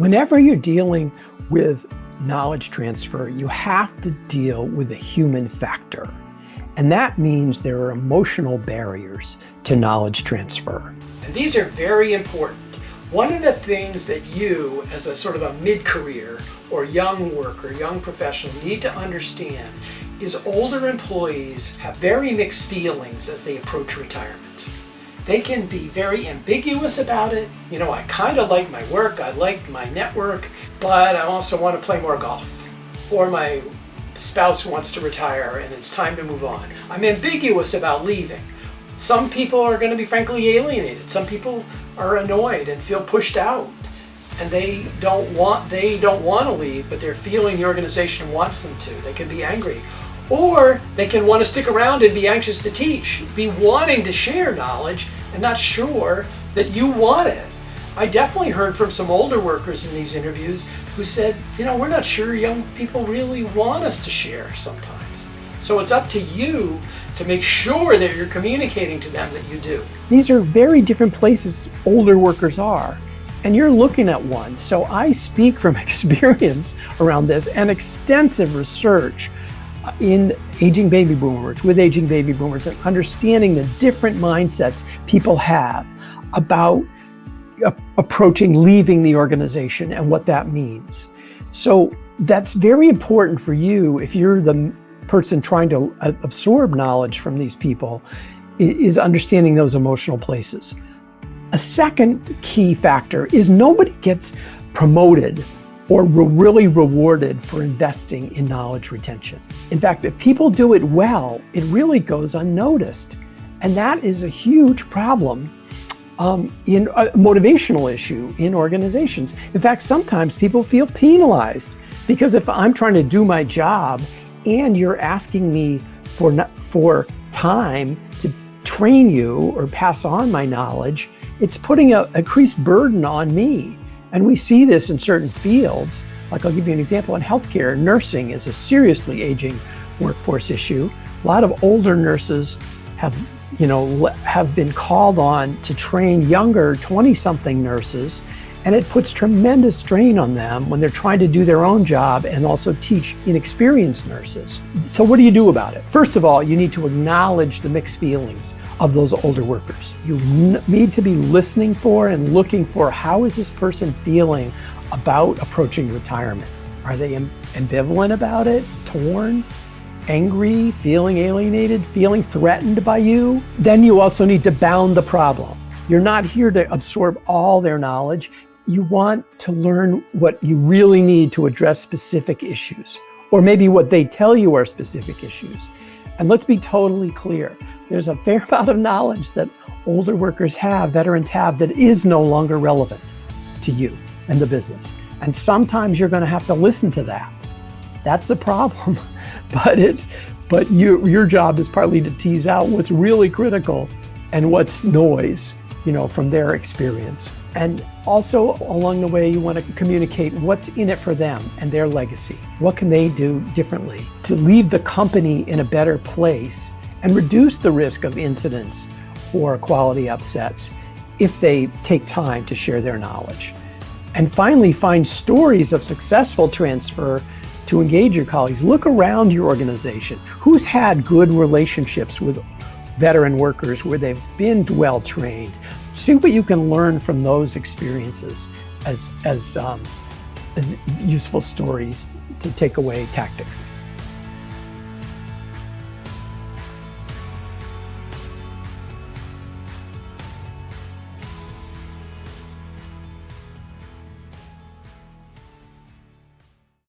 Whenever you're dealing with knowledge transfer, you have to deal with the human factor. And that means there are emotional barriers to knowledge transfer. And these are very important. One of the things that you, as a sort of a mid-career or young worker, young professional, need to understand is older employees have very mixed feelings as they approach retirement. They can be very ambiguous about it. You know, I kind of like my work, I like my network, but I also want to play more golf. Or my spouse wants to retire and it's time to move on. I'm ambiguous about leaving. Some people are going to be frankly alienated. Some people are annoyed and feel pushed out. And they don't want to leave, but they're feeling the organization wants them to. They can be angry. Or they can want to stick around and be anxious to teach, be wanting to share knowledge and not sure that you want it. I definitely heard from some older workers in these interviews who said, you know, we're not sure young people really want us to share sometimes. So it's up to you to make sure that you're communicating to them that you do. These are very different places older workers are, and you're looking at one. So I speak from experience around this and extensive research in aging baby boomers, with aging baby boomers, and understanding the different mindsets people have about approaching leaving the organization and what that means. So that's very important for you if you're the person trying to absorb knowledge from these people, is understanding those emotional places. A second key factor is nobody gets promoted or really rewarded for investing in knowledge retention. In fact, if people do it well, it really goes unnoticed. And that is a huge problem in a motivational issue in organizations. In fact, sometimes people feel penalized because if I'm trying to do my job and you're asking me for time to train you or pass on my knowledge, it's putting an increased burden on me. And we see this in certain fields. Like I'll give you an example in healthcare. Nursing is a seriously aging workforce issue. A lot of older nurses have been called on to train younger 20-something nurses, and it puts tremendous strain on them when they're trying to do their own job and also teach inexperienced nurses. So what do you do about it? First of all, you need to acknowledge the mixed feelings of those older workers. You need to be listening for and looking for, how is this person feeling about approaching retirement? Are they ambivalent about it, torn, angry, feeling alienated, feeling threatened by you? Then you also need to bound the problem. You're not here to absorb all their knowledge. You want to learn what you really need to address specific issues, or maybe what they tell you are specific issues. And let's be totally clear. There's a fair amount of knowledge that older workers have, veterans have, that is no longer relevant to you and the business. And sometimes you're going to have to listen to that. That's the problem. But your job is partly to tease out what's really critical and what's noise, from their experience. And also along the way, you want to communicate what's in it for them and their legacy. What can they do differently to leave the company in a better place and reduce the risk of incidents or quality upsets if they take time to share their knowledge. And finally, find stories of successful transfer to engage your colleagues. Look around your organization. Who's had good relationships with veteran workers where they've been well trained? See what you can learn from those experiences as useful stories to take away tactics.